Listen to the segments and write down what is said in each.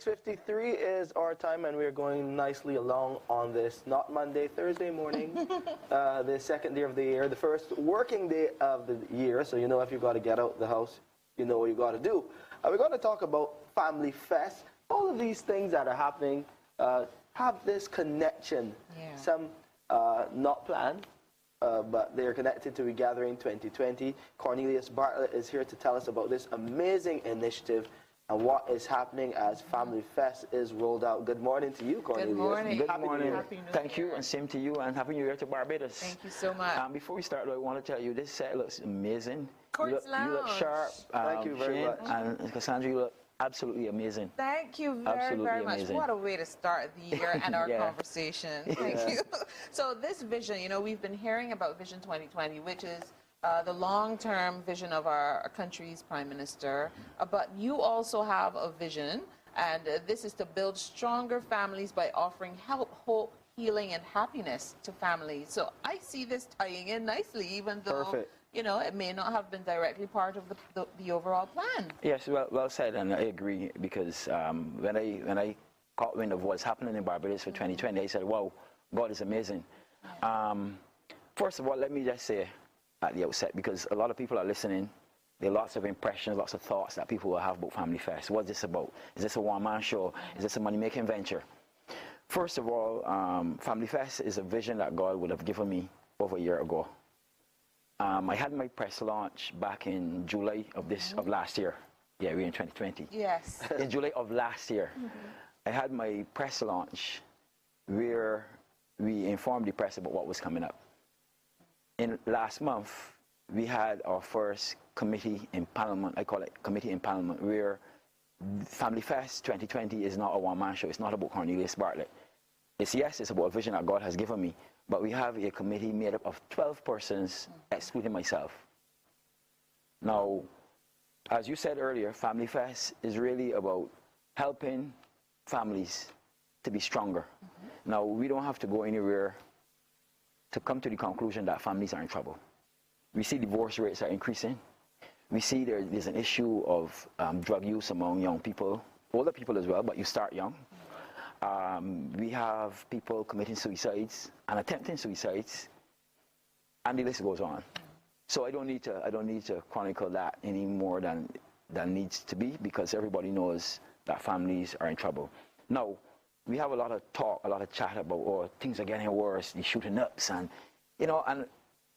6:53 is our time, and we're going nicely along on this not Monday, Thursday morning, the second day of the year, the first working day of the year. So you know if you got to get out the house, you know what you got to do. We're going to talk about Family Fest. All of these things that are happening have this connection. Yeah. Some not planned, but they're connected to Regathering 2020. Cornelius Bartlett is here to tell us about this amazing initiative and what is happening as Family Fest is rolled out. Good morning to you, Cornelius. Good morning. Good morning. Happy New Thank Year. you, and same to you, and Happy New Year to Barbados. Thank you so much. Before we start, I want to tell you, this set looks amazing. Courts You look sharp. Thank you very Shane much. And Cassandra, you look absolutely amazing. Thank you very, Absolutely very much. amazing. What a way to start the year and our Yeah. conversation. Thank you. So this vision, you know, we've been hearing about Vision 2020, which is the long-term vision of our country's Prime Minister. But you also have a vision, and this is to build stronger families by offering help, hope, healing, and happiness to families. So I see this tying in nicely, even though, Perfect. you know, it may not have been directly part of the overall plan. Yes, well said, and I agree, because when I caught wind of what's happening in Barbados for 2020, I said, wow, God is amazing. First of all, let me just say at the outset, because a lot of people are listening, there are lots of impressions, lots of thoughts that people will have about Family Fest. What's this about? Is this a one-man show? Is this a money-making venture? First of all, Family Fest is a vision that God would have given me over a year ago. I had my press launch back in July of last year. Yeah, we're in 2020. Yes. In July of last year, I had my press launch where we informed the press about what was coming up. In last month, we had our first committee empanelment. I call it committee empanelment, where Family Fest 2020 is not a one-man show. It's not about Cornelius Bartlett. It's about a vision that God has given me. But we have a committee made up of 12 persons, excluding myself. Now, as you said earlier, Family Fest is really about helping families to be stronger. Now, we don't have to go anywhere to come to the conclusion that families are in trouble. We see divorce rates are increasing. We see there's an issue of drug use among young people, older people as well, but you start young. We have people committing suicides and attempting suicides, and the list goes on. So I don't need to chronicle that any more than needs to be, because everybody knows that families are in trouble. Now, we have a lot of talk, a lot of chat about, oh, things are getting worse, the shooting ups, and you know, and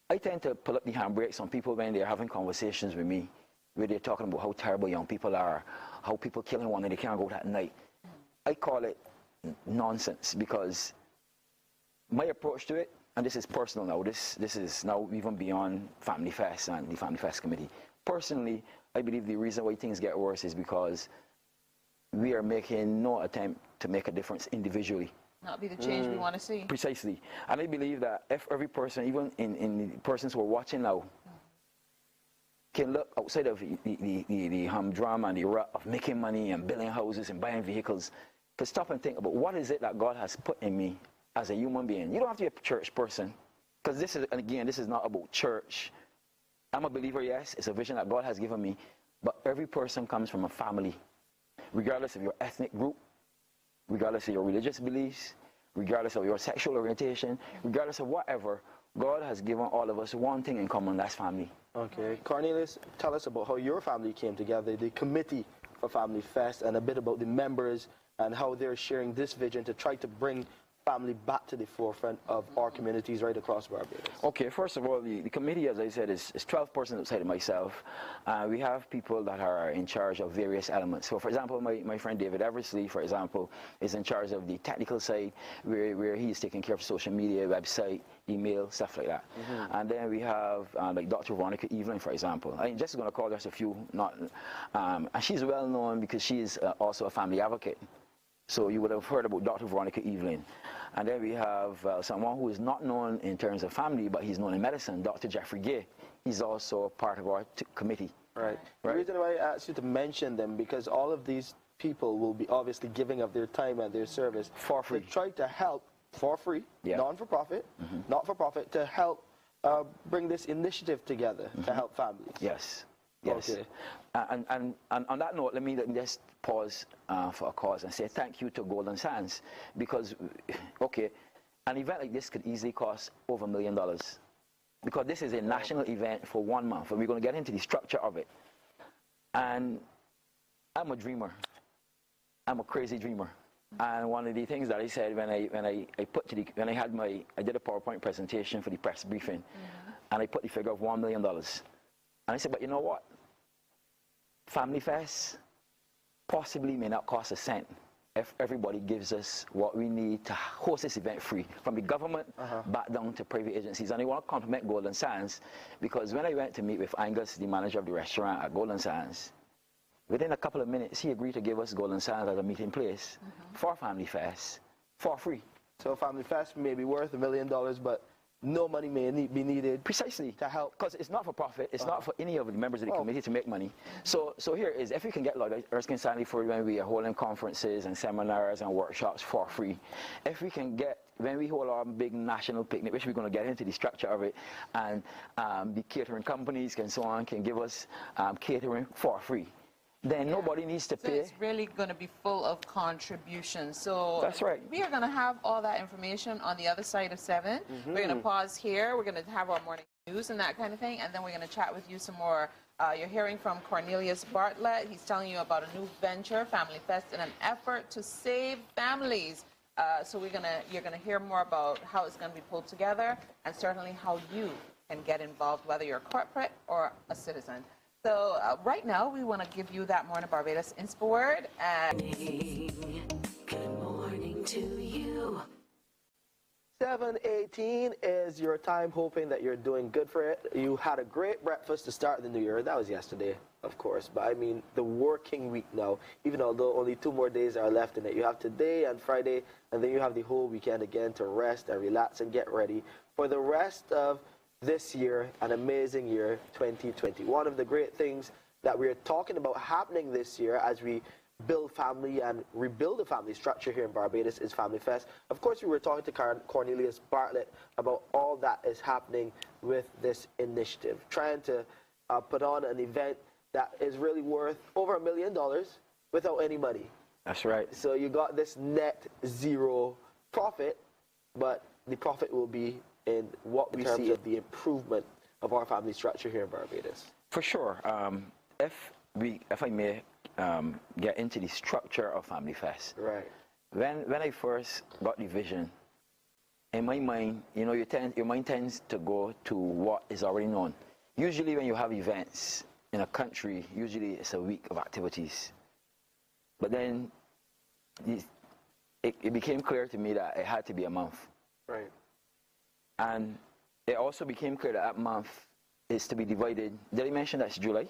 I tend to pull up the handbrakes on people when they're having conversations with me, where they're talking about how terrible young people are, how people killing one and they can't go out at night. I call it nonsense, because my approach to it, and this is personal now, this is now even beyond Family Fest and the Family Fest Committee. Personally, I believe the reason why things get worse is because we are making no attempt to make a difference individually. Not be the change we want to see. Precisely. And I believe that if every person, even in the persons who are watching now, can look outside of the humdrum and the rut of making money and building houses and buying vehicles, to stop and think about what is it that God has put in me as a human being. You don't have to be a church person, because this is, and again, this is not about church. I'm a believer, yes, it's a vision that God has given me, but every person comes from a family, regardless of your ethnic group, regardless of your religious beliefs, regardless of your sexual orientation, regardless of whatever. God has given all of us one thing in common, that's family. Okay. Cornelius, tell us about how your family came together, the committee for Family Fest, and a bit about the members and how they're sharing this vision to try to bring family back to the forefront of our communities right across Barbados. Okay, first of all, the committee, as I said, is 12 persons outside of myself. We have people that are in charge of various elements. So, for example, my friend David Eversley, for example, is in charge of the technical side, where he's taking care of social media, website, email, stuff like that. And then we have like Dr. Veronica Evelyn, for example. I'm just going to call just a few, and she's well known because she is also a family advocate. So you would have heard about Dr. Veronica Evelyn. And then we have someone who is not known in terms of family, but he's known in medicine, Dr. Jeffrey Gay. He's also part of our committee. Right. The reason why I asked you to mention them, because all of these people will be obviously giving of their time and their service for free, to try to help for free, non-for-profit, not-for-profit, to help bring this initiative together to help families. Yes. Yes. Okay. And on that note, let me just pause for a cause and say thank you to Golden Sands because, okay, an event like this could easily cost over $1 million because this is a national event for 1 month, and we're going to get into the structure of it. And I'm a dreamer. I'm a crazy dreamer. And one of the things that I said when I did a PowerPoint presentation for the press briefing, and I put the figure of $1 million. And I said, but you know what? Family Fest possibly may not cost a cent if everybody gives us what we need to host this event free, from the government back down to private agencies. And I want to compliment Golden Sands because when I went to meet with Angus, the manager of the restaurant at Golden Sands, within a couple of minutes, he agreed to give us Golden Sands as a meeting place for Family Fest for free. So Family Fest may be worth $1 million, but no money may be needed. Precisely. To help. Because it's not for profit. It's not for any of the members of the committee to make money. So here is, if we can get like Erskine Stanley for when we are holding conferences and seminars and workshops for free, if we can get, when we hold our big national picnic, which we're going to get into the structure of it, and the catering companies and so on can give us catering for free, then nobody needs to pay. It's really going to be full of contributions. So that's right. We are going to have all that information on the other side of 7. We're going to pause here. We're going to have our morning news and that kind of thing, and then we're going to chat with you some more. You're hearing from Cornelius Bartlett. He's telling you about a new venture, Family Fest, in an effort to save families. So you're going to hear more about how it's going to be pulled together, and certainly how you can get involved, whether you're corporate or a citizen. So right now, we want to give you that Morning Barbados Inspo Word. Good morning to you. 7:18 is your time, hoping that you're doing good for it. You had a great breakfast to start the new year. That was yesterday, of course. But I mean, the working week now, even although only 2 more days are left in it. You have today and Friday, and then you have the whole weekend again to rest and relax and get ready for the rest of this year, an amazing year, 2020. One of the great things that we're talking about happening this year as we build family and rebuild the family structure here in Barbados is Family Fest. Of course, we were talking to Cornelius Bartlett about all that is happening with this initiative, trying to put on an event that is really worth over $1 million without any money. That's right. So you got this net zero profit, but the profit will be in what we see of the improvement of our family structure here in Barbados. For sure. If I may get into the structure of Family Fest. Right. When I first got the vision, in my mind, you know, your mind tends to go to what is already known. Usually when you have events in a country, usually it's a week of activities. But then it became clear to me that it had to be a month. Right. And it also became clear that that month is to be divided. Did I mention that's July?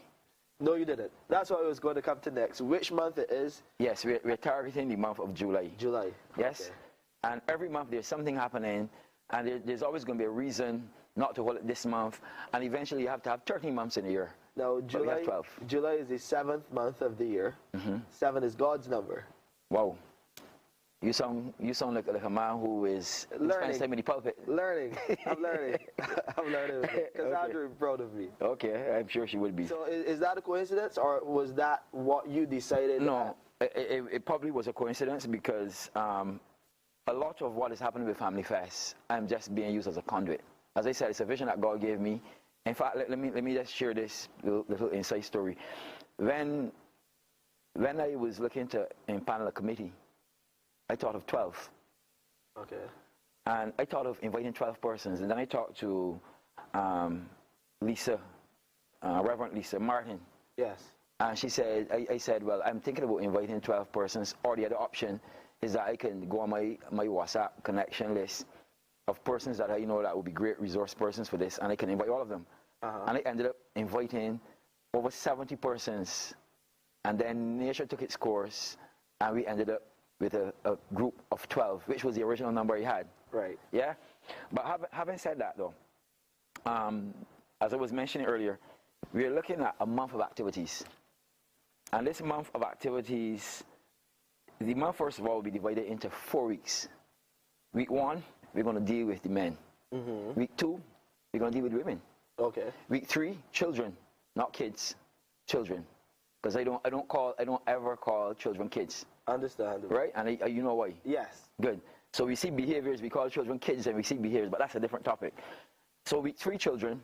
No, you didn't. That's what I was going to come to next. Which month it is? Yes, we're targeting the month of July. July. Yes. Okay. And every month there's something happening, and there's always going to be a reason not to hold it this month. And eventually you have to have 13 months in a year. Now, But we have 12. July is the 7th month of the year. 7 is God's number. Wow. You sound like a man who is spends time in the pulpit. Learning. I'm learning. I'm learning. Because Andrew is proud of me. Okay, I'm sure she would be. So is that a coincidence, or was that what you decided? No, it probably was a coincidence because a lot of what is happening with Family Fest, I'm just being used as a conduit. As I said, it's a vision that God gave me. In fact, let me just share this little inside story. When I was looking to impanel a committee, I thought of 12. Okay. And I thought of inviting 12 persons. And then I talked to Lisa, Reverend Lisa Martin. Yes. And she said, I said, well, I'm thinking about inviting 12 persons, or the other option is that I can go on my WhatsApp connection list of persons that I know that would be great resource persons for this, and I can invite all of them. And I ended up inviting over 70 persons. And then nature took its course, and we ended up with a group of 12, which was the original number I had. Right. Yeah? But having said that, though, as I was mentioning earlier, we're looking at a month of activities. And this month of activities, the month, first of all, will be divided into 4 weeks. Week 1, we're going to deal with the men. Week 2, we're going to deal with women. Okay. Week 3, children, not kids. children, because I don't ever call children kids. Understandable. Right? And you know why? Yes. Good. So we see behaviors, we call children kids, and we see behaviors, but that's a different topic. So week 3 children,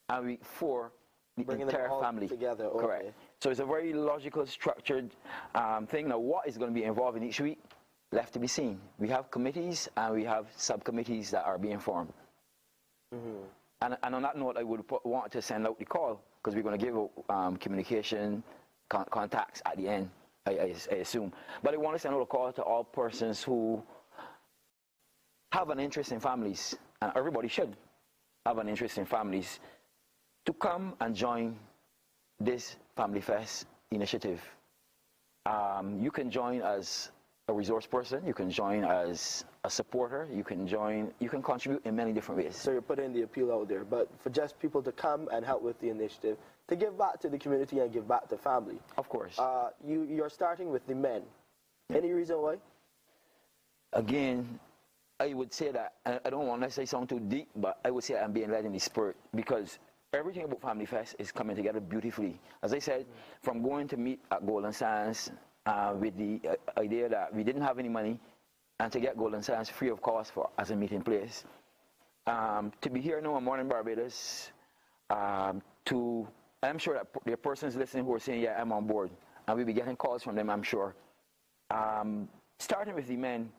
and week 4 the Bringing entire them all family together. Okay. Correct. So it's a very logical, structured thing. Now, what is going to be involved in each week? Left to be seen. We have committees and we have subcommittees that are being formed. And on that note, I would want to send out the call, because we're going to give communication contacts at the end, I assume. But I want to send out a call to all persons who have an interest in families, and everybody should have an interest in families, to come and join this Family Fest initiative. You can join as a resource person, you can join as a supporter, you can contribute in many different ways. So you're putting the appeal out there, but for just people to come and help with the initiative, to give back to the community and give back to family. Of course. You're starting with the men. Any reason why? Again, I would say that, I don't want to say sound too deep, but I would say I'm being led in the spirit, because everything about Family Fest is coming together beautifully. As I said, from going to meet at Golden Sands with the idea that we didn't have any money, and to get Golden Sands free of cost as a meeting place, to be here now in Morning Barbados, I'm sure that there are persons listening who are saying, yeah, I'm on board, and we'll be getting calls from them, I'm sure. Starting with the men,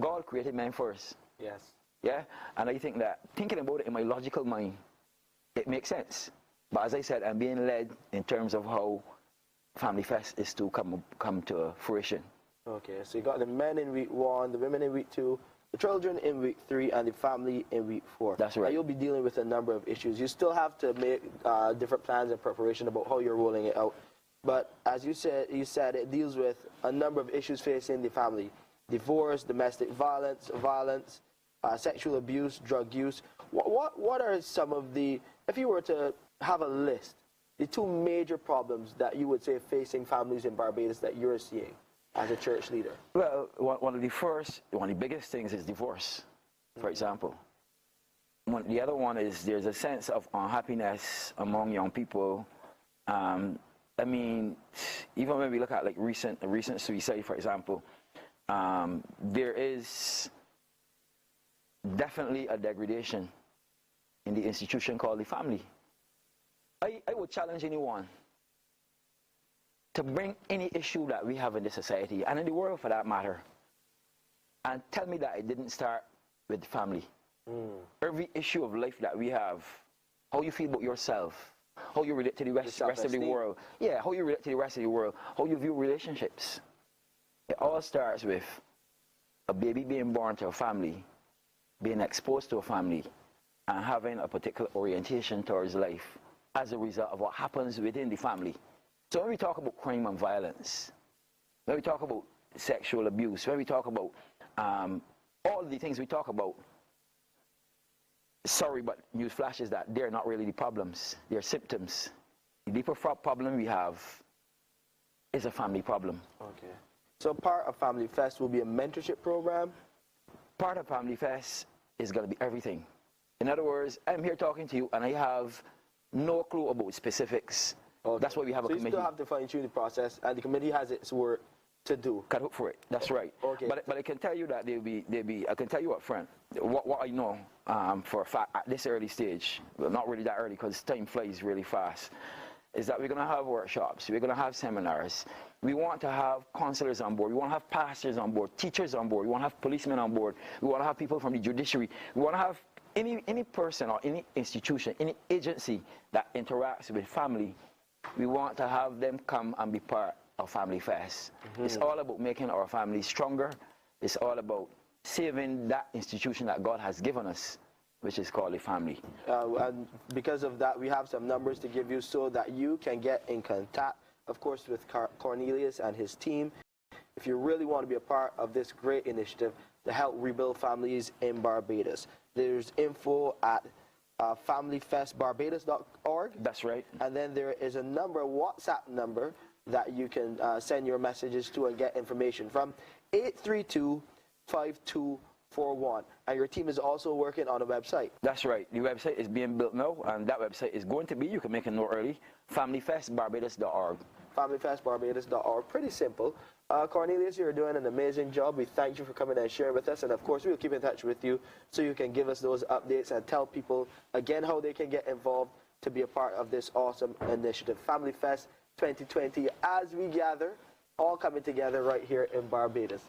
God created men first. Yes. Yeah, and I think that, thinking about it in my logical mind, it makes sense. But as I said, I'm being led in terms of how Family Fest is to come to fruition. Okay, so you got the men in week 1, the women in week 2, the children in week 3, and the family in week 4. That's right. And you'll be dealing with a number of issues. You still have to make different plans and preparation about how you're rolling it out. But as you said it deals with a number of issues facing the family: divorce, domestic violence, sexual abuse, drug use. What are some of the, if you were to have a list, the 2 major problems that you would say facing families in Barbados that you're seeing as a church leader? Well, one of the biggest things is divorce, for example. The other one is there's a sense of unhappiness among young people. I mean, even when we look at like recent suicide, for example, there is definitely a degradation in the institution called the family. I would challenge anyone to bring any issue that we have in this society, and in the world for that matter, and tell me that it didn't start with the family. Every issue of life that we have, how you feel about yourself, how you relate to the rest of the world, yeah, how you relate to the rest of the world, how you view relationships. It all starts with a baby being born to a family, being exposed to a family, and having a particular orientation towards life as a result of what happens within the family. So when we talk about crime and violence, when we talk about sexual abuse, when we talk about all the things we talk about, sorry, but news flashes that they're not really the problems, they're symptoms. The deeper problem we have is a family problem. Okay. So part of Family Fest will be a mentorship program? Part of Family Fest is going to be everything. In other words, I'm here talking to you and I have no clue about specifics. Okay. That's why we have a committee. So you still have to fine-tune the process, and the committee has its work to do. Cut hook for it. That's right. Okay. But I can tell you that I can tell you up front what I know for a fact at this early stage, well, not really that early because time flies really fast, is that we're going to have workshops, we're going to have seminars. We want to have counselors on board, we want to have pastors on board, teachers on board, we want to have policemen on board, we want to have people from the judiciary, we want to have any person or any institution, any agency that interacts with family. We want to have them come and be part of Family Fest. It's all about making our families stronger. It's all about saving that institution that God has given us, which is called a family. And because of that, we have some numbers to give you so that you can get in contact, of course, with Cornelius and his team, if you really want to be a part of this great initiative to help rebuild families in Barbados. There's info at familyfestbarbados.org. That's right. And then there is a WhatsApp number that you can send your messages to and get information from, 832-52 41. And your team is also working on a website. That's right. The website is being built now, and that website is going to be, you can make a note early, familyfestbarbados.org. Familyfestbarbados.org. Pretty simple. Cornelius, you're doing an amazing job. We thank you for coming and sharing with us. And of course, we'll keep in touch with you so you can give us those updates and tell people again how they can get involved to be a part of this awesome initiative. Family Fest 2020, as we gather, all coming together right here in Barbados.